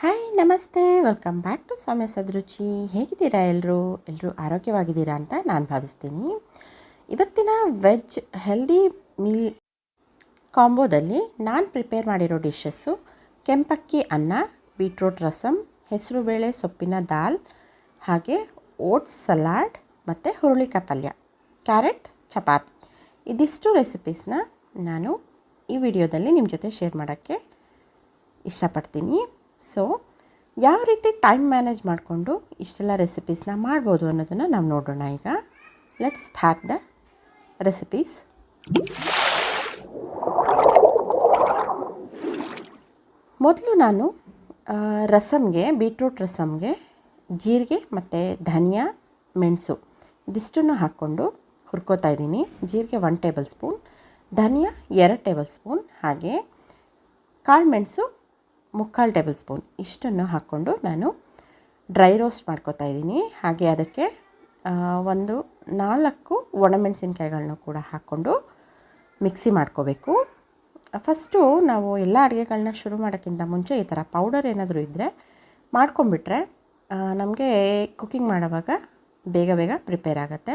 Hi ನಮಸ್ತೆ, welcome back to ಸೌಮ್ಯ ಸದ್ರುಚಿ. ಹೇಗಿದ್ದೀರಾ ಎಲ್ಲರೂ ಆರೋಗ್ಯವಾಗಿದ್ದೀರಾ ಅಂತ ನಾನು ಭಾವಿಸ್ತೀನಿ. ಇವತ್ತಿನ ವೆಜ್ ಹೆಲ್ದಿ ಮೀಲ್ ಕಾಂಬೋದಲ್ಲಿ ನಾನು ಪ್ರಿಪೇರ್ ಮಾಡಿರೋ ಡಿಶಸ್ಸು ಕೆಂಪಕ್ಕಿ ಅನ್ನ, ಬೀಟ್ರೋಟ್ ರಸಮ್, ಹೆಸರುಬೇಳೆ ಸೊಪ್ಪಿನ ದಾಲ್, ಹಾಗೆ ಓಟ್ಸ್ ಸಲಾಡ್ ಮತ್ತು ಹುರುಳಿಕಾಯಿ ಪಲ್ಯ, ಕ್ಯಾರೆಟ್ ಚಪಾತಿ. ಇದಿಷ್ಟು ರೆಸಿಪೀಸ್ನ ನಾನು ಈ ವಿಡಿಯೋದಲ್ಲಿ ನಿಮ್ಮ ಜೊತೆ ಶೇರ್ ಮಾಡೋಕ್ಕೆ ಇಷ್ಟಪಡ್ತೀನಿ. ಸೊ ಯಾವ ರೀತಿ ಟೈಮ್ ಮ್ಯಾನೇಜ್ ಮಾಡಿಕೊಂಡು ಇಷ್ಟೆಲ್ಲ ರೆಸಿಪೀಸ್ನ ಮಾಡ್ಬೋದು ಅನ್ನೋದನ್ನು ನಾವು ನೋಡೋಣ. ಈಗ ಲೆಟ್ಸ್ ಸ್ಟಾರ್ಟ್ ದ ರೆಸಿಪೀಸ್. ಮೊದಲು ನಾನು ರಸಮ್ಗೆ, ಬೀಟ್ರೂಟ್ ರಸಮ್ಗೆ ಜೀರಿಗೆ ಮತ್ತು ಧನಿಯಾ, ಮೆಣಸು ಇದಿಷ್ಟನ್ನು ಹಾಕ್ಕೊಂಡು ಹುರ್ಕೋತಾ ಇದ್ದೀನಿ. ಜೀರಿಗೆ 1 ಟೇಬಲ್ ಸ್ಪೂನ್, ಧನಿಯಾ 2 ಟೇಬಲ್ ಸ್ಪೂನ್, ಹಾಗೆ ಕಾಳು ಮೆಣಸು 3/4 ಟೇಬಲ್ ಸ್ಪೂನ್ ಇಷ್ಟನ್ನು ಹಾಕ್ಕೊಂಡು ನಾನು ಡ್ರೈ ರೋಸ್ಟ್ ಮಾಡ್ಕೋತಾ ಇದ್ದೀನಿ. ಹಾಗೆ ಅದಕ್ಕೆ 4 ಒಣಮೆಣಸಿನ್ಕಾಯಿಗಳನ್ನೂ ಕೂಡ ಹಾಕ್ಕೊಂಡು ಮಿಕ್ಸಿ ಮಾಡ್ಕೋಬೇಕು. ಫಸ್ಟು ನಾವು ಎಲ್ಲ ಅಡುಗೆಗಳನ್ನ ಶುರು ಮಾಡೋಕ್ಕಿಂತ ಮುಂಚೆ ಈ ಥರ ಪೌಡರ್ ಏನಾದರೂ ಇದ್ದರೆ ಮಾಡ್ಕೊಂಬಿಟ್ರೆ ನಮಗೆ ಕುಕ್ಕಿಂಗ್ ಮಾಡೋವಾಗ ಬೇಗ ಪ್ರಿಪೇರ್ ಆಗುತ್ತೆ.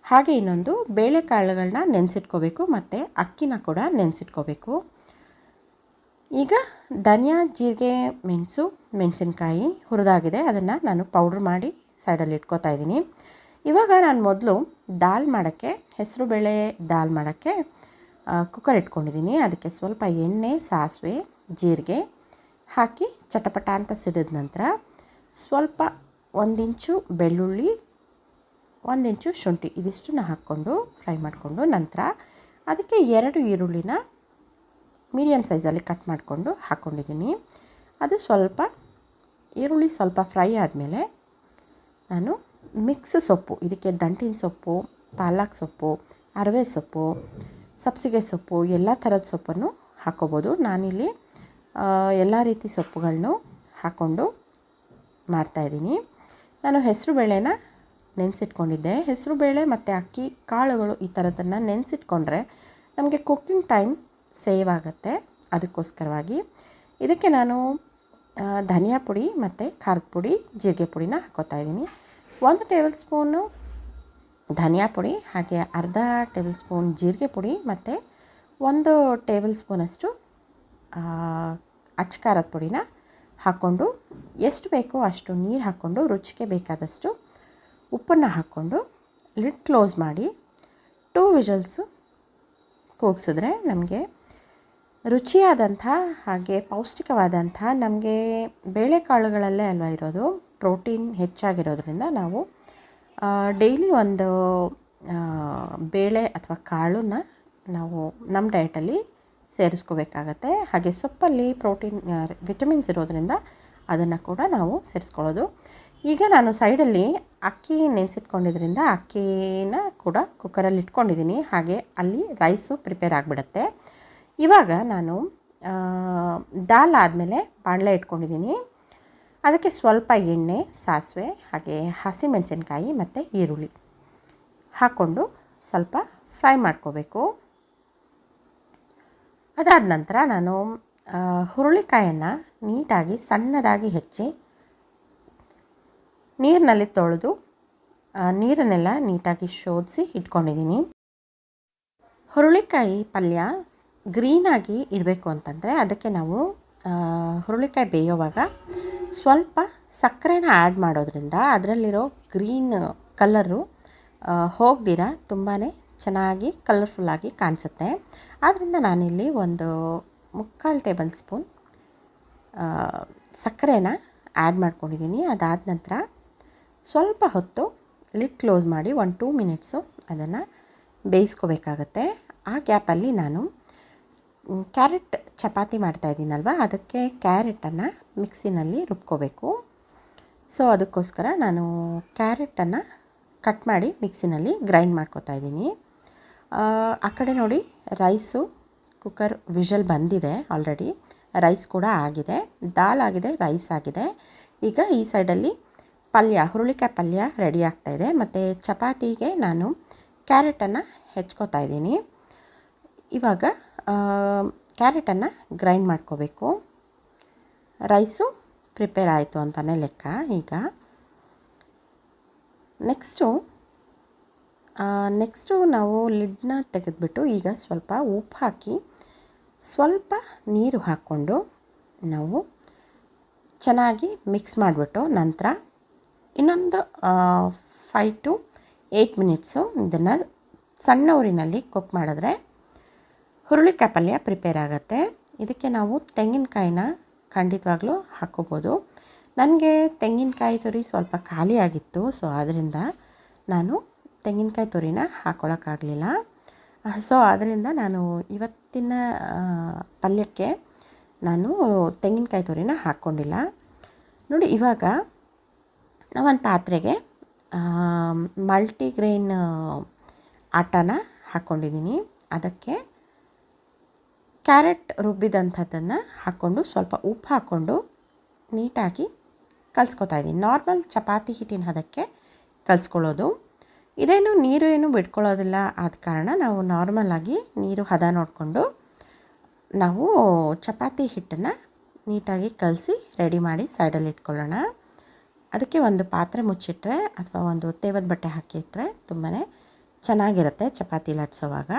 ಹಾಗೆ ಇನ್ನೊಂದು, ಬೇಳೆಕಾಳುಗಳನ್ನ ನೆನೆಸಿಟ್ಕೋಬೇಕು ಮತ್ತು ಅಕ್ಕಿನ ಕೂಡ ನೆನೆಸಿಟ್ಕೋಬೇಕು. ಈಗ ಧನಿಯಾ, ಜೀರಿಗೆ, ಮೆಣಸು, ಮೆಣಸಿನ್ಕಾಯಿ ಹುರಿದಾಗಿದೆ, ಅದನ್ನು ನಾನು ಪೌಡ್ರ್ ಮಾಡಿ ಸೈಡಲ್ಲಿ ಇಟ್ಕೋತಾ ಇದ್ದೀನಿ. ಇವಾಗ ನಾನು ಮೊದಲು ದಾಲ್ ಮಾಡೋಕ್ಕೆ, ಹೆಸರುಬೇಳೆ ದಾಲ್ ಮಾಡೋಕ್ಕೆ ಕುಕ್ಕರ್ ಇಟ್ಕೊಂಡಿದ್ದೀನಿ. ಅದಕ್ಕೆ ಸ್ವಲ್ಪ ಎಣ್ಣೆ, ಸಾಸಿವೆ, ಜೀರಿಗೆ ಹಾಕಿ ಚಟಪಟ ಅಂತ ಸಿಡಿದ ನಂತರ ಸ್ವಲ್ಪ 1 ಇಂಚು ಬೆಳ್ಳುಳ್ಳಿ, 1 ಇಂಚು ಶುಂಠಿ ಇದಿಷ್ಟನ್ನು ಹಾಕ್ಕೊಂಡು ಫ್ರೈ ಮಾಡಿಕೊಂಡು ನಂತರ ಅದಕ್ಕೆ 2 ಈರುಳ್ಳಿನ ಮೀಡಿಯಮ್ ಸೈಜಲ್ಲಿ ಕಟ್ ಮಾಡಿಕೊಂಡು ಹಾಕ್ಕೊಂಡಿದ್ದೀನಿ. ಅದು ಈರುಳ್ಳಿ ಸ್ವಲ್ಪ ಫ್ರೈ ಆದಮೇಲೆ ನಾನು ಮಿಕ್ಸ್ ಸೊಪ್ಪು, ಇದಕ್ಕೆ ದಂಟಿನ ಸೊಪ್ಪು, ಪಾಲಕ್ ಸೊಪ್ಪು, ಅರವೆ ಸೊಪ್ಪು, ಸಬ್ಸಿಗೆ ಸೊಪ್ಪು, ಎಲ್ಲ ಥರದ ಸೊಪ್ಪನ್ನು ಹಾಕ್ಕೋಬೋದು. ನಾನಿಲ್ಲಿ ಎಲ್ಲ ರೀತಿ ಸೊಪ್ಪುಗಳನ್ನು ಹಾಕ್ಕೊಂಡು ಮಾಡ್ತಾಯಿದ್ದೀನಿ. ನಾನು ಹೆಸರುಬೇಳೆನ ನೆನೆಸಿಟ್ಕೊಂಡಿದ್ದೆ. ಹೆಸರುಬೇಳೆ ಮತ್ತು ಅಕ್ಕಿ ಕಾಳುಗಳು ಈ ಥರದನ್ನು ನೆನೆಸಿಟ್ಕೊಂಡ್ರೆ ನಮಗೆ ಕುಕ್ಕಿಂಗ್ ಟೈಮ್ ಸೇವ್ ಆಗುತ್ತೆ. ಅದಕ್ಕೋಸ್ಕರವಾಗಿ ಇದಕ್ಕೆ ನಾನು ಧನಿಯಾ ಪುಡಿ ಮತ್ತು ಖಾರದ ಪುಡಿ, ಜೀರಿಗೆ ಪುಡಿನ ಹಾಕ್ಕೋತಾ ಇದ್ದೀನಿ. 1 ಟೇಬಲ್ ಸ್ಪೂನು ಧನಿಯಾ ಪುಡಿ, ಹಾಗೆ ಅರ್ಧ ಟೇಬಲ್ ಸ್ಪೂನ್ ಜೀರಿಗೆ ಪುಡಿ ಮತ್ತು 1 ಟೇಬಲ್ ಸ್ಪೂನಷ್ಟು ಅಚ್ಚ ಖಾರದ ಪುಡಿನ ಹಾಕ್ಕೊಂಡು ಎಷ್ಟು ಬೇಕೋ ಅಷ್ಟು ನೀರು ಹಾಕ್ಕೊಂಡು ರುಚಿಗೆ ಬೇಕಾದಷ್ಟು ಉಪ್ಪನ್ನು ಹಾಕ್ಕೊಂಡು ಲಿಡ್ ಕ್ಲೋಸ್ ಮಾಡಿ 2 ವಿಷಲ್ಸು ಕೂಗಿಸಿದ್ರೆ ನಮಗೆ ರುಚಿಯಾದಂಥ ಹಾಗೆ ಪೌಷ್ಟಿಕವಾದಂಥ, ನಮಗೆ ಬೇಳೆಕಾಳುಗಳಲ್ಲೇ ಅಲ್ವಾ ಇರೋದು, ಪ್ರೋಟೀನ್ ಹೆಚ್ಚಾಗಿರೋದ್ರಿಂದ ನಾವು ಡೈಲಿ ಒಂದು ಬೇಳೆ ಅಥವಾ ಕಾಳನ್ನ ನಾವು ನಮ್ಮ ಡಯಟಲ್ಲಿ ಸೇರಿಸ್ಕೋಬೇಕಾಗತ್ತೆ. ಹಾಗೆ ಸೊಪ್ಪಲ್ಲಿ ಪ್ರೋಟೀನ್, ವಿಟಮಿನ್ಸ್ ಇರೋದ್ರಿಂದ ಅದನ್ನು ಕೂಡ ನಾವು ಸೇರಿಸ್ಕೊಳ್ಳೋದು. ಈಗ ನಾನು ಸೈಡಲ್ಲಿ ಅಕ್ಕಿ ನೆನೆಸಿಟ್ಕೊಂಡಿದ್ರಿಂದ ಅಕ್ಕಿನ ಕೂಡ ಕುಕ್ಕರಲ್ಲಿ ಇಟ್ಕೊಂಡಿದ್ದೀನಿ. ಹಾಗೆ ಅಲ್ಲಿ ರೈಸು ಪ್ರಿಪೇರ್ ಆಗಿಬಿಡುತ್ತೆ. ಇವಾಗ ನಾನು ದಾಲ್ ಆದಮೇಲೆ ಬಾಣಲೆ ಇಟ್ಕೊಂಡಿದ್ದೀನಿ. ಅದಕ್ಕೆ ಸ್ವಲ್ಪ ಎಣ್ಣೆ, ಸಾಸಿವೆ, ಹಾಗೆ ಹಸಿಮೆಣಸಿನ್ಕಾಯಿ ಮತ್ತು ಈರುಳ್ಳಿ ಹಾಕ್ಕೊಂಡು ಸ್ವಲ್ಪ ಫ್ರೈ ಮಾಡ್ಕೋಬೇಕು. ಅದಾದ ನಂತರ ನಾನು ಹುರುಳಿಕಾಯನ್ನು ನೀಟಾಗಿ ಸಣ್ಣದಾಗಿ ಹೆಚ್ಚಿ ನೀರಿನಲ್ಲಿ ತೊಳೆದು ನೀರನ್ನೆಲ್ಲ ನೀಟಾಗಿ ಶೋಧಿಸಿ ಇಟ್ಕೊಂಡಿದ್ದೀನಿ. ಹುರುಳಿಕಾಯಿ ಪಲ್ಯ ಗ್ರೀನಾಗಿ ಇರಬೇಕು ಅಂತಂದರೆ ಅದಕ್ಕೆ ನಾವು ಹುರುಳಿಕಾಯಿ ಬೇಯೋವಾಗ ಸ್ವಲ್ಪ ಸಕ್ಕರೆನ ಆ್ಯಡ್ ಮಾಡೋದ್ರಿಂದ ಅದರಲ್ಲಿರೋ ಗ್ರೀನ್ ಕಲರು ಹೋಗ್ದಿರ ತುಂಬಾ ಚೆನ್ನಾಗಿ ಕಲರ್ಫುಲ್ಲಾಗಿ ಕಾಣಿಸುತ್ತೆ. ಆದ್ದರಿಂದ ನಾನಿಲ್ಲಿ 1/4 ಟೇಬಲ್ ಸ್ಪೂನ್ ಸಕ್ಕರೆನ ಆ್ಯಡ್ ಮಾಡ್ಕೊಂಡಿದ್ದೀನಿ. ಅದಾದ ನಂತರ ಸ್ವಲ್ಪ ಹೊತ್ತು ಲಿಡ್ ಕ್ಲೋಸ್ ಮಾಡಿ 1-2 ಮಿನಿಟ್ಸು ಅದನ್ನು ಬೇಯಿಸ್ಕೋಬೇಕಾಗತ್ತೆ. ಆ ಗ್ಯಾಪಲ್ಲಿ ನಾನು ಕ್ಯಾರೆಟ್ ಚಪಾತಿ ಮಾಡ್ತಾಯಿದ್ದೀನಲ್ವ, ಅದಕ್ಕೆ ಕ್ಯಾರೆಟನ್ನು ಮಿಕ್ಸಿನಲ್ಲಿ ರುಬ್ಕೋಬೇಕು. ಸೊ ಅದಕ್ಕೋಸ್ಕರ ನಾನು ಕ್ಯಾರೆಟನ್ನು ಕಟ್ ಮಾಡಿ ಮಿಕ್ಸಿನಲ್ಲಿ ಗ್ರೈಂಡ್ ಮಾಡ್ಕೋತಾ ಇದ್ದೀನಿ. ಆ ಕಡೆ ನೋಡಿ, ರೈಸು ಕುಕ್ಕರ್ ವಿಷಲ್ ಬಂದಿದೆ ಆಲ್ರೆಡಿ. ರೈಸ್ ಕೂಡ ಆಗಿದೆ, ದಾಲ್ ಆಗಿದೆ, ರೈಸ್ ಆಗಿದೆ. ಈಗ ಈ ಸೈಡಲ್ಲಿ ಹುರುಳಿಕಾಯಿ ಪಲ್ಯ ರೆಡಿ ಆಗ್ತಾಯಿದೆ. ಮತ್ತು ಚಪಾತಿಗೆ ನಾನು ಕ್ಯಾರೆಟನ್ನು ಹೆಚ್ಕೋತಾ ಇದ್ದೀನಿ. ಇವಾಗ ಕ್ಯಾರೆಟನ್ನು ಗ್ರೈಂಡ್ ಮಾಡ್ಕೋಬೇಕು. ರೈಸು ಪ್ರಿಪೇರ್ ಆಯಿತು ಅಂತಲೇ ಲೆಕ್ಕ. ಈಗ ನೆಕ್ಸ್ಟು ನಾವು ಲಿಡ್ನ ತೆಗೆದುಬಿಟ್ಟು ಈಗ ಸ್ವಲ್ಪ ಉಪ್ಪು ಹಾಕಿ ಸ್ವಲ್ಪ ನೀರು ಹಾಕ್ಕೊಂಡು ನಾವು ಚೆನ್ನಾಗಿ ಮಿಕ್ಸ್ ಮಾಡಿಬಿಟ್ಟು ನಂತರ ಇನ್ನೊಂದು 5 to 8 ಮಿನಿಟ್ಸು ಇದನ್ನು ಸಣ್ಣ ಊರಿನಲ್ಲಿ ಕುಕ್ ಮಾಡಿದ್ರೆ ಹುರುಳಿಕಾಯಿ ಪಲ್ಯ ಪ್ರಿಪೇರ್ ಆಗುತ್ತೆ. ಇದಕ್ಕೆ ನಾವು ತೆಂಗಿನಕಾಯಿನ ಖಂಡಿತವಾಗ್ಲೂ ಹಾಕ್ಕೋಬೋದು. ನನಗೆ ತೆಂಗಿನಕಾಯಿ ತುರಿ ಸ್ವಲ್ಪ ಖಾಲಿ ಆಗಿತ್ತು, ಸೊ ಆದ್ದರಿಂದ ನಾನು ತೆಂಗಿನಕಾಯಿ ತುರಿನ ಹಾಕ್ಕೊಳ್ಳೋಕ್ಕಾಗಲಿಲ್ಲ. ಸೊ ಆದ್ದರಿಂದ ನಾನು ಇವತ್ತಿನ ಪಲ್ಯಕ್ಕೆ ನಾನು ತೆಂಗಿನಕಾಯಿ ತುರಿನ ಹಾಕ್ಕೊಂಡಿಲ್ಲ. ನೋಡಿ, ಇವಾಗ ನಾವೊಂದು ಪಾತ್ರೆಗೆ ಮಲ್ಟಿಗ್ರೇನ್ ಆಟಾನ ಹಾಕ್ಕೊಂಡಿದ್ದೀನಿ. ಅದಕ್ಕೆ ಕ್ಯಾರೆಟ್ ರುಬ್ಬಿದಂಥದ್ದನ್ನು ಹಾಕ್ಕೊಂಡು ಸ್ವಲ್ಪ ಉಪ್ಪು ಹಾಕ್ಕೊಂಡು ನೀಟಾಗಿ ಕಲಿಸ್ಕೊತಾ ಇದ್ದೀನಿ. ನಾರ್ಮಲ್ ಚಪಾತಿ ಹಿಟ್ಟಿನ ಹದಕ್ಕೆ ಕಲಿಸ್ಕೊಳ್ಳೋದು. ಇದೇನು ನೀರು ಏನು ಬಿಟ್ಕೊಳ್ಳೋದಿಲ್ಲ, ಆದ ಕಾರಣ ನಾವು ನಾರ್ಮಲಾಗಿ ನೀರು ಹದ ನೋಡಿಕೊಂಡು ನಾವು ಚಪಾತಿ ಹಿಟ್ಟನ್ನು ನೀಟಾಗಿ ಕಲಸಿ ರೆಡಿ ಮಾಡಿ ಸೈಡಲ್ಲಿ ಇಟ್ಕೊಳ್ಳೋಣ. ಅದಕ್ಕೆ ಒಂದು ಪಾತ್ರೆ ಮುಚ್ಚಿಟ್ರೆ ಅಥವಾ ಒಂದು ತೇವದ ಬಟ್ಟೆ ಹಾಕಿಟ್ರೆ ತುಂಬಾ ಚೆನ್ನಾಗಿರುತ್ತೆ ಚಪಾತಿ ಲಟ್ಸೋವಾಗ.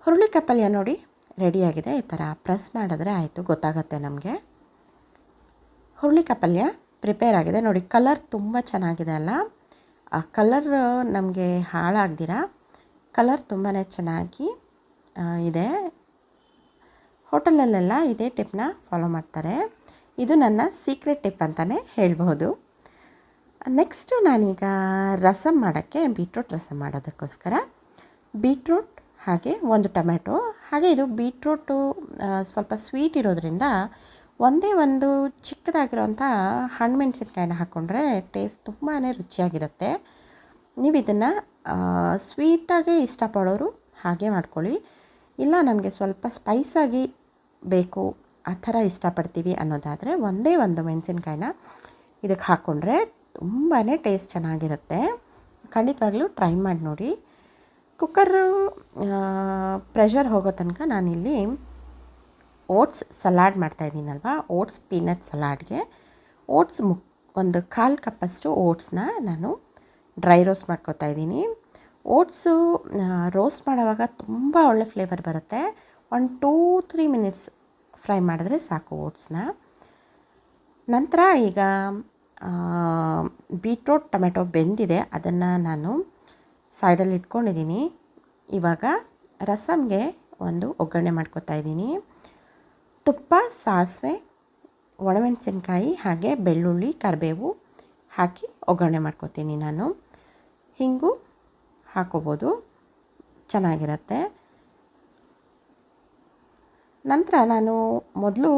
ಹುರುಳಿಕಾಯಿ ಪಲ್ಯ ನೋಡಿ ರೆಡಿಯಾಗಿದೆ. ಈ ಥರ ಪ್ರೆಸ್ ಮಾಡಿದ್ರೆ ಆಯಿತು, ಗೊತ್ತಾಗುತ್ತೆ ನಮಗೆ. ಹುರುಳಿಕಾಯಿ ಪಲ್ಯ ಪ್ರಿಪೇರ್ ಆಗಿದೆ. ನೋಡಿ, ಕಲರ್ ತುಂಬ ಚೆನ್ನಾಗಿದೆ ಅಲ್ಲ. ಆ ಕಲರ್ ನಮಗೆ ಹಾಳಾಗ್ದಿರ ಕಲರ್ ತುಂಬಾ ಚೆನ್ನಾಗಿ ಇದೆ. ಹೋಟೆಲಲ್ಲೆಲ್ಲ ಇದೇ ಟಿಪ್ನ ಫಾಲೋ ಮಾಡ್ತಾರೆ. ಇದು ನನ್ನ ಸೀಕ್ರೆಟ್ ಟಿಪ್ ಅಂತಲೇ ಹೇಳ್ಬೋದು. ನೆಕ್ಸ್ಟು ನಾನೀಗ ರಸಮ್ ಮಾಡೋಕ್ಕೆ ಬೀಟ್ರೂಟ್ ರಸಮ್ ಮಾಡೋದಕ್ಕೋಸ್ಕರ ಬೀಟ್ರೂಟ್ ಹಾಗೆ ಒಂದು ಟೊಮೆಟೊ, ಹಾಗೆ ಇದು ಬೀಟ್ರೂಟು ಸ್ವಲ್ಪ ಸ್ವೀಟ್ ಇರೋದ್ರಿಂದ ಒಂದೇ ಒಂದು ಚಿಕ್ಕದಾಗಿರೋಂಥ ಹಣ್ಣು ಮೆಣಸಿನ್ಕಾಯಿನ ಹಾಕ್ಕೊಂಡ್ರೆ ಟೇಸ್ಟ್ ತುಂಬಾ ರುಚಿಯಾಗಿರುತ್ತೆ. ನೀವು ಇದನ್ನು ಸ್ವೀಟಾಗೆ ಇಷ್ಟಪಡೋರು ಹಾಗೆ ಮಾಡ್ಕೊಳ್ಳಿ, ಇಲ್ಲ ನಮಗೆ ಸ್ವಲ್ಪ ಸ್ಪೈಸಾಗಿ ಬೇಕು ಆ ಥರ ಇಷ್ಟಪಡ್ತೀವಿ ಅನ್ನೋದಾದರೆ ಒಂದೇ ಒಂದು ಮೆಣಸಿನ್ಕಾಯಿನ ಇದಕ್ಕೆ ಹಾಕ್ಕೊಂಡ್ರೆ ತುಂಬಾ ಟೇಸ್ಟ್ ಚೆನ್ನಾಗಿರುತ್ತೆ. ಖಂಡಿತವಾಗ್ಲೂ ಟ್ರೈ ಮಾಡಿ ನೋಡಿ. ಕುಕ್ಕರು ಪ್ರೆಷರ್ ಹೋಗೋ ತನಕ ನಾನಿಲ್ಲಿ ಓಟ್ಸ್ ಸಲಾಡ್ ಮಾಡ್ತಾಯಿದ್ದೀನಲ್ವ, ಓಟ್ಸ್ ಪೀನಟ್ ಸಲಾಡ್ಗೆ ಓಟ್ಸ್ ಒಂದು 1/4 ಕಪ್ಪಷ್ಟು ಓಟ್ಸ್ನ ನಾನು ಡ್ರೈ ರೋಸ್ಟ್ ಮಾಡ್ಕೊತಾ ಇದ್ದೀನಿ. ಓಟ್ಸು ರೋಸ್ಟ್ ಮಾಡೋವಾಗ ತುಂಬ ಒಳ್ಳೆ ಫ್ಲೇವರ್ ಬರುತ್ತೆ. 1-3 ಮಿನಿಟ್ಸ್ ಫ್ರೈ ಮಾಡಿದ್ರೆ ಸಾಕು ಓಟ್ಸ್ನ. ನಂತರ ಈಗ ಬೀಟ್ರೂಟ್ ಟೊಮೆಟೊ ಬೆಂದಿದೆ, ಅದನ್ನು ನಾನು ಸೈಡಲ್ಲಿ ಇಟ್ಕೊಂಡಿದ್ದೀನಿ. ಇವಾಗ ರಸಮ್ಗೆ ಒಂದು ಒಗ್ಗರಣೆ ಮಾಡ್ಕೊತಾ ಇದ್ದೀನಿ. ತುಪ್ಪ, ಸಾಸಿವೆ, ಒಣಮೆಣಸಿನ್ಕಾಯಿ ಹಾಗೆ ಬೆಳ್ಳುಳ್ಳಿ, ಕರಿಬೇವು ಹಾಕಿ ಒಗ್ಗರಣೆ ಮಾಡ್ಕೊತೀನಿ ನಾನು. ಹಿಂಗು ಹಾಕೋಬೋದು, ಚೆನ್ನಾಗಿರುತ್ತೆ. ನಂತರ ನಾನು ಮೊದಲು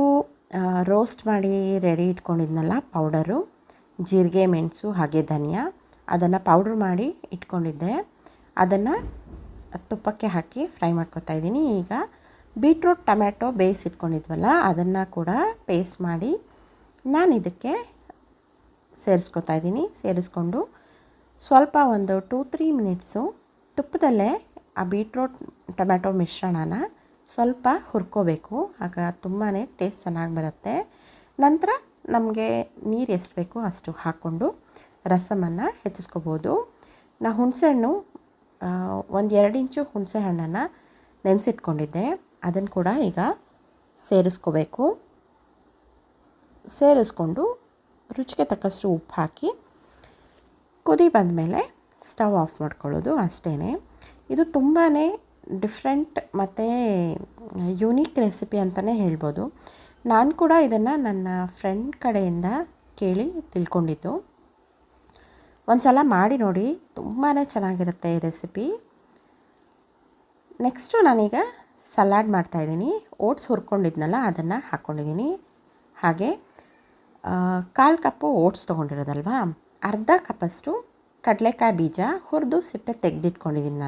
ರೋಸ್ಟ್ ಮಾಡಿ ರೆಡಿ ಇಟ್ಕೊಂಡಿದ್ನಲ್ಲ ಪೌಡರು, ಜೀರಿಗೆ, ಮೆಣಸು ಹಾಗೆ ಧನಿಯಾ, ಅದನ್ನು ಪೌಡ್ರ್ ಮಾಡಿ ಇಟ್ಕೊಂಡಿದ್ದೆ. ಅದನ್ನು ತುಪ್ಪಕ್ಕೆ ಹಾಕಿ ಫ್ರೈ ಮಾಡ್ಕೊತಾ ಇದ್ದೀನಿ. ಈಗ ಬೀಟ್ರೂಟ್ ಟೊಮೆಟೊ ಬೇಯಿಸಿಟ್ಕೊಂಡಿದ್ವಲ್ಲ ಅದನ್ನು ಕೂಡ ಪೇಸ್ಟ್ ಮಾಡಿ ನಾನು ಇದಕ್ಕೆ ಸೇರಿಸ್ಕೊತಾ ಇದ್ದೀನಿ. ಸೇರಿಸ್ಕೊಂಡು ಸ್ವಲ್ಪ ಒಂದು 2-3 ಮಿನಿಟ್ಸು ತುಪ್ಪದಲ್ಲೇ ಆ ಬೀಟ್ರೂಟ್ ಟೊಮೆಟೊ ಮಿಶ್ರಣನ ಸ್ವಲ್ಪ ಹುರ್ಕೋಬೇಕು, ಆಗ ತುಂಬಾ ಟೇಸ್ಟ್ ಚೆನ್ನಾಗಿ ಬರುತ್ತೆ. ನಂತರ ನಮಗೆ ನೀರು ಎಷ್ಟು ಬೇಕೋ ಅಷ್ಟು ಹಾಕ್ಕೊಂಡು ರಸಮನ್ನು ಹೆಚ್ಚಿಸ್ಕೋಬೋದು. ನಾನು ಹುಣಸೆಹಣ್ಣು 1-2 ಇಂಚು ಹುಣಸೆ ಹಣ್ಣನ್ನು ನೆನೆಸಿಟ್ಕೊಂಡಿದ್ದೆ, ಅದನ್ನು ಕೂಡ ಈಗ ಸೇರಿಸ್ಕೋಬೇಕು. ಸೇರಿಸ್ಕೊಂಡು ರುಚಿಗೆ ತಕ್ಕಷ್ಟು ಉಪ್ಪು ಹಾಕಿ ಕುದಿ ಬಂದಮೇಲೆ ಸ್ಟವ್ ಆಫ್ ಮಾಡ್ಕೊಳ್ಳೋದು ಅಷ್ಟೇ. ಇದು ತುಂಬಾ ಡಿಫ್ರೆಂಟ್ ಮತ್ತು ಯುನೀಕ್ ರೆಸಿಪಿ ಅಂತಲೇ ಹೇಳ್ಬೋದು. ನಾನು ಕೂಡ ಇದನ್ನು ನನ್ನ ಫ್ರೆಂಡ್ ಕಡೆಯಿಂದ ಕೇಳಿ ತಿಳ್ಕೊಂಡಿದ್ದು. ಒಂದು ಸಲ ಮಾಡಿ ನೋಡಿ, ತುಂಬಾ ಚೆನ್ನಾಗಿರುತ್ತೆ ಈ ರೆಸಿಪಿ. ನೆಕ್ಸ್ಟು ನಾನೀಗ ಸಲಾಡ್ ಮಾಡ್ತಾಯಿದ್ದೀನಿ. ಓಟ್ಸ್ ಹುರ್ಕೊಂಡಿದ್ನಲ್ಲ ಅದನ್ನು ಹಾಕ್ಕೊಂಡಿದ್ದೀನಿ. ಹಾಗೆ 1/4 ಕಪ್ಪು ಓಟ್ಸ್ ತೊಗೊಂಡಿರೋದಲ್ವಾ, ಅರ್ಧ ಕಪ್ಪಷ್ಟು ಕಡಲೆಕಾಯಿ ಬೀಜ ಹುರಿದು ಸಿಪ್ಪೆ ತೆಗೆದಿಟ್ಕೊಂಡಿದ್ದೀನಿ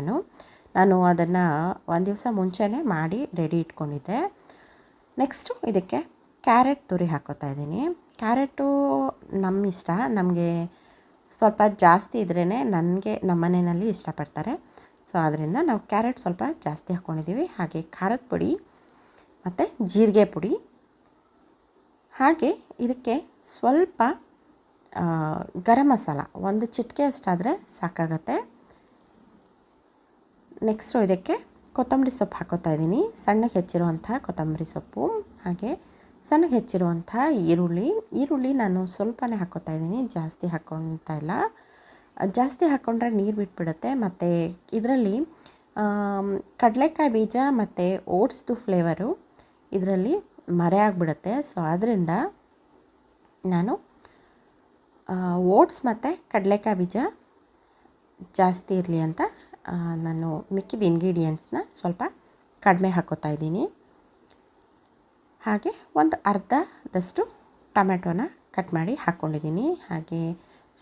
ನಾನು ಅದನ್ನು ಒಂದು ದಿವಸ ಮುಂಚೆನೇ ಮಾಡಿ ರೆಡಿ ಇಟ್ಕೊಂಡಿದ್ದೆ. ನೆಕ್ಸ್ಟು ಇದಕ್ಕೆ ಕ್ಯಾರೆಟ್ ತುರಿ ಹಾಕ್ಕೋತಾ ಇದ್ದೀನಿ. ಕ್ಯಾರೆಟು ನಮ್ಮ ಇಷ್ಟ, ನಮಗೆ ಸ್ವಲ್ಪ ಜಾಸ್ತಿ ಇದ್ರೇ ನಮ್ಮ ಮನೆಯಲ್ಲಿ ಇಷ್ಟಪಡ್ತಾರೆ. ಸೊ ಅದರಿಂದ ನಾವು ಕ್ಯಾರೆಟ್ ಸ್ವಲ್ಪ ಜಾಸ್ತಿ ಹಾಕ್ಕೊಂಡಿದ್ದೀವಿ. ಹಾಗೆ ಖಾರದ ಪುಡಿ ಮತ್ತು ಜೀರಿಗೆ ಪುಡಿ, ಹಾಗೆ ಇದಕ್ಕೆ ಸ್ವಲ್ಪ ಗರಂ ಮಸಾಲ ಒಂದು ಚಿಟಿಕೆ ಅಷ್ಟಾದರೆ ಸಾಕಾಗತ್ತೆ. ನೆಕ್ಸ್ಟು ಇದಕ್ಕೆ ಕೊತ್ತಂಬರಿ ಸೊಪ್ಪು ಹಾಕೋತಾ ಇದ್ದೀನಿ. ಸಣ್ಣಗೆ ಹೆಚ್ಚಿರುವಂಥ ಕೊತ್ತಂಬರಿ ಸೊಪ್ಪು, ಹಾಗೆ ಸಣ್ಣಗೆ ಹೆಚ್ಚಿರುವಂಥ ಈರುಳ್ಳಿ ನಾನು ಸ್ವಲ್ಪನೇ ಹಾಕೋತಾ ಇದ್ದೀನಿ, ಜಾಸ್ತಿ ಹಾಕ್ಕೊಳ್ತಾ ಇಲ್ಲ. ಜಾಸ್ತಿ ಹಾಕ್ಕೊಂಡ್ರೆ ನೀರು ಬಿಟ್ಬಿಡುತ್ತೆ. ಮತ್ತು ಇದರಲ್ಲಿ ಕಡಲೆಕಾಯಿ ಬೀಜ ಮತ್ತು ಓಟ್ಸ್ದು ಫ್ಲೇವರು ಇದರಲ್ಲಿ ಮರೆಯಾಗಿಬಿಡುತ್ತೆ. ಸೊ ಆದ್ದರಿಂದ ನಾನು ಓಟ್ಸ್ ಮತ್ತು ಕಡಲೆಕಾಯಿ ಬೀಜ ಜಾಸ್ತಿ ಇರಲಿ ಅಂತ ನಾನು ಮಿಕ್ಕಿದ ಇಂಗ್ರೀಡಿಯೆಂಟ್ಸ್ನ ಸ್ವಲ್ಪ ಕಡಿಮೆ ಹಾಕ್ಕೋತಾ ಇದ್ದೀನಿ. ಹಾಗೆ ಒಂದು ಅರ್ಧದಷ್ಟು ಟೊಮೆಟೊನ ಕಟ್ ಮಾಡಿ ಹಾಕ್ಕೊಂಡಿದ್ದೀನಿ. ಹಾಗೆ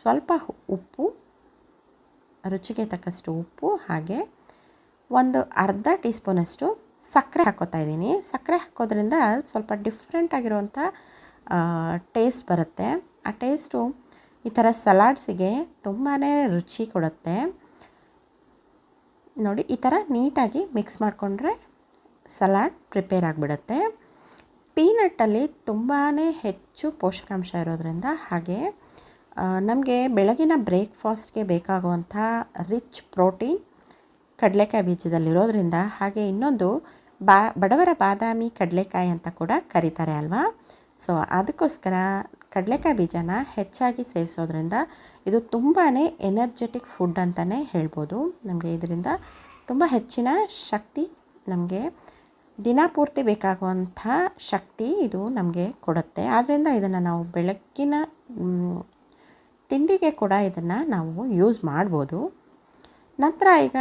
ಸ್ವಲ್ಪ ಉಪ್ಪು, ರುಚಿಗೆ ತಕ್ಕಷ್ಟು ಉಪ್ಪು, ಹಾಗೆ ಒಂದು ಅರ್ಧ ಟೀ ಸ್ಪೂನಷ್ಟು ಸಕ್ಕರೆ ಹಾಕ್ಕೋತಾ ಇದ್ದೀನಿ. ಸಕ್ಕರೆ ಹಾಕೋದ್ರಿಂದ ಸ್ವಲ್ಪ ಡಿಫ್ರೆಂಟ್ ಆಗಿರುವಂಥ ಟೇಸ್ಟ್ ಬರುತ್ತೆ. ಆ ಟೇಸ್ಟು ಈ ಥರ ಸಲಾಡ್ಸಿಗೆ ತುಂಬಾ ರುಚಿ ಕೊಡುತ್ತೆ. ನೋಡಿ, ಈ ಥರ ನೀಟಾಗಿ ಮಿಕ್ಸ್ ಮಾಡಿಕೊಂಡ್ರೆ ಸಲಾಡ್ ಪ್ರಿಪೇರ್ ಆಗಿಬಿಡುತ್ತೆ. ಪೀನಟ್ಟಲ್ಲಿ ತುಂಬಾ ಹೆಚ್ಚು ಪೋಷಕಾಂಶ ಇರೋದ್ರಿಂದ, ಹಾಗೆ ನಮಗೆ ಬೆಳಗಿನ ಬ್ರೇಕ್ಫಾಸ್ಟ್ಗೆ ಬೇಕಾಗುವಂಥ ರಿಚ್ ಪ್ರೋಟೀನ್ ಕಡಲೆಕಾಯಿ ಬೀಜದಲ್ಲಿರೋದ್ರಿಂದ, ಹಾಗೆ ಇನ್ನೊಂದು ಬಡವರ ಬಾದಾಮಿ ಕಡಲೆಕಾಯಿ ಅಂತ ಕೂಡ ಕರೀತಾರೆ ಅಲ್ವಾ. ಸೊ ಅದಕ್ಕೋಸ್ಕರ ಕಡಲೆಕಾಯಿ ಬೀಜನ ಹೆಚ್ಚಾಗಿ ಸೇವಿಸೋದ್ರಿಂದ ಇದು ತುಂಬಾ ಎನರ್ಜೆಟಿಕ್ ಫುಡ್ ಅಂತಲೇ ಹೇಳ್ಬೋದು. ನಮಗೆ ಇದರಿಂದ ತುಂಬ ಹೆಚ್ಚಿನ ಶಕ್ತಿ, ನಮಗೆ ದಿನಪೂರ್ತಿ ಬೇಕಾಗುವಂಥ ಶಕ್ತಿ ಇದು ನಮಗೆ ಕೊಡುತ್ತೆ. ಆದ್ದರಿಂದ ಇದನ್ನು ನಾವು ಬೆಳಗ್ಗಿನ ತಿಂಡಿಗೆ ಕೂಡ ಇದನ್ನು ನಾವು ಯೂಸ್ ಮಾಡ್ಬೋದು. ನಂತರ ಈಗ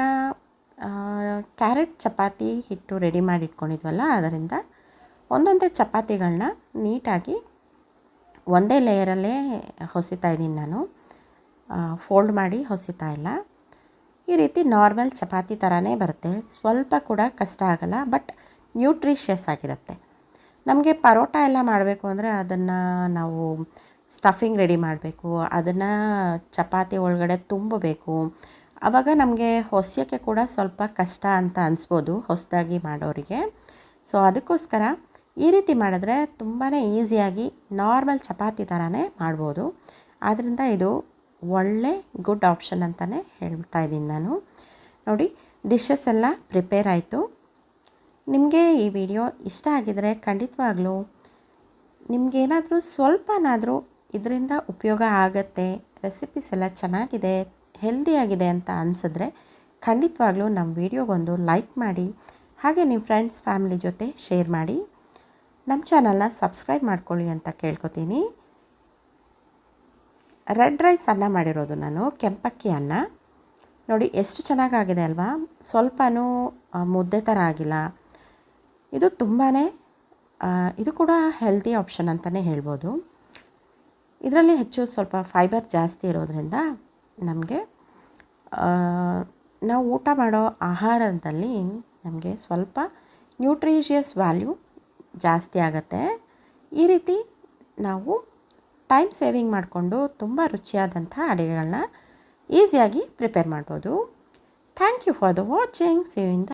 ಕ್ಯಾರೆಟ್ ಚಪಾತಿ ಹಿಟ್ಟು ರೆಡಿ ಮಾಡಿ ಇಟ್ಕೊಂಡಿದ್ವಲ್ಲ, ಅದರಿಂದ ಒಂದೊಂದೇ ಚಪಾತಿಗಳನ್ನ ನೀಟಾಗಿ ಒಂದೇ ಲೇಯರಲ್ಲೇ ಹೊಸಿತಾ ಇದ್ದೀನಿ ನಾನು, ಫೋಲ್ಡ್ ಮಾಡಿ ಹೊಸಿತಾ ಇಲ್ಲ. ಈ ರೀತಿ ನಾರ್ಮಲ್ ಚಪಾತಿ ಥರನೇ ಬರುತ್ತೆ, ಸ್ವಲ್ಪ ಕೂಡ ಕಷ್ಟ ಆಗಲ್ಲ, ಬಟ್ ನ್ಯೂಟ್ರಿಷಿಯಸ್ ಆಗಿರುತ್ತೆ. ನಮಗೆ ಪರೋಟ ಎಲ್ಲ ಮಾಡಬೇಕು ಅಂದರೆ ಅದನ್ನು ನಾವು ಸ್ಟಫಿಂಗ್ ರೆಡಿ ಮಾಡಬೇಕು, ಅದನ್ನು ಚಪಾತಿ ಒಳಗಡೆ ತುಂಬಬೇಕು. ಆವಾಗ ನಮಗೆ ಹೊಸೋಕ್ಕೆ ಕೂಡ ಸ್ವಲ್ಪ ಕಷ್ಟ ಅಂತ ಅನಿಸ್ಬೋದು ಹೊಸದಾಗಿ ಮಾಡೋರಿಗೆ. ಸೊ ಅದಕ್ಕೋಸ್ಕರ ಈ ರೀತಿ ಮಾಡಿದ್ರೆ ತುಂಬಾ ಈಸಿಯಾಗಿ ನಾರ್ಮಲ್ ಚಪಾತಿ ಥರನೇ ಮಾಡ್ಬೋದು. ಆದ್ದರಿಂದ ಇದು ಒಳ್ಳೆ ಗುಡ್ ಆಪ್ಷನ್ ಅಂತಲೇ ಹೇಳ್ತಾ ಇದ್ದೀನಿ ನಾನು. ನೋಡಿ, ಡಿಶಸ್ ಎಲ್ಲ ಪ್ರಿಪೇರ್ ಆಯಿತು. ನಿಮಗೆ ಈ ವಿಡಿಯೋ ಇಷ್ಟ ಆಗಿದರೆ ಖಂಡಿತವಾಗ್ಲೂ ನಿಮಗೇನಾದರೂ ಸ್ವಲ್ಪನಾದರೂ ಇದರಿಂದ ಉಪಯೋಗ ಆಗುತ್ತೆ, ರೆಸಿಪೀಸ್ ಎಲ್ಲ ಚೆನ್ನಾಗಿದೆ, ಹೆಲ್ದಿಯಾಗಿದೆ ಅಂತ ಅನಿಸಿದ್ರೆ ಖಂಡಿತವಾಗ್ಲೂ ನಮ್ಮ ವಿಡಿಯೋಗೊಂದು ಲೈಕ್ ಮಾಡಿ, ಹಾಗೆ ನಿಮ್ಮ ಫ್ರೆಂಡ್ಸ್ ಫ್ಯಾಮಿಲಿ ಜೊತೆ ಶೇರ್ ಮಾಡಿ. ನಮ್ಮ ಚಾನಲ್ನ ಸಬ್ಸ್ಕ್ರೈಬ್ ಮಾಡ್ಕೊಳ್ಳಿ ಅಂತ ಕೇಳ್ಕೊತೀನಿ. ರೆಡ್ ರೈಸ್ ಅನ್ನ ಮಾಡಿರೋದು ನಾನು, ಕೆಂಪಕ್ಕಿ ಅನ್ನ. ನೋಡಿ ಎಷ್ಟು ಚೆನ್ನಾಗಾಗಿದೆ ಅಲ್ವಾ, ಸ್ವಲ್ಪನೂ ಮುದ್ದೆ ಥರ ಆಗಿಲ್ಲ. ಇದು ತುಂಬಾ ಇದು ಕೂಡ ಹೆಲ್ದಿ ಆಪ್ಷನ್ ಅಂತಲೇ ಹೇಳ್ಬೋದು. ಇದರಲ್ಲಿ ಹೆಚ್ಚು ಸ್ವಲ್ಪ ಫೈಬರ್ ಜಾಸ್ತಿ ಇರೋದ್ರಿಂದ ನಮಗೆ ನಾವು ಊಟ ಮಾಡೋ ಆಹಾರದಲ್ಲಿ ನಮಗೆ ಸ್ವಲ್ಪ ನ್ಯೂಟ್ರಿಷಿಯಸ್ ವ್ಯಾಲ್ಯೂ ಜಾಸ್ತಿ ಆಗುತ್ತೆ. ಈ ರೀತಿ ನಾವು ಟೈಮ್ ಸೇವಿಂಗ್ ಮಾಡಿಕೊಂಡು ತುಂಬ ರುಚಿಯಾದಂಥ ಅಡುಗೆಗಳನ್ನ ಈಸಿಯಾಗಿ ಪ್ರಿಪೇರ್ ಮಾಡ್ಬೋದು. Thank you for the watching. See you in the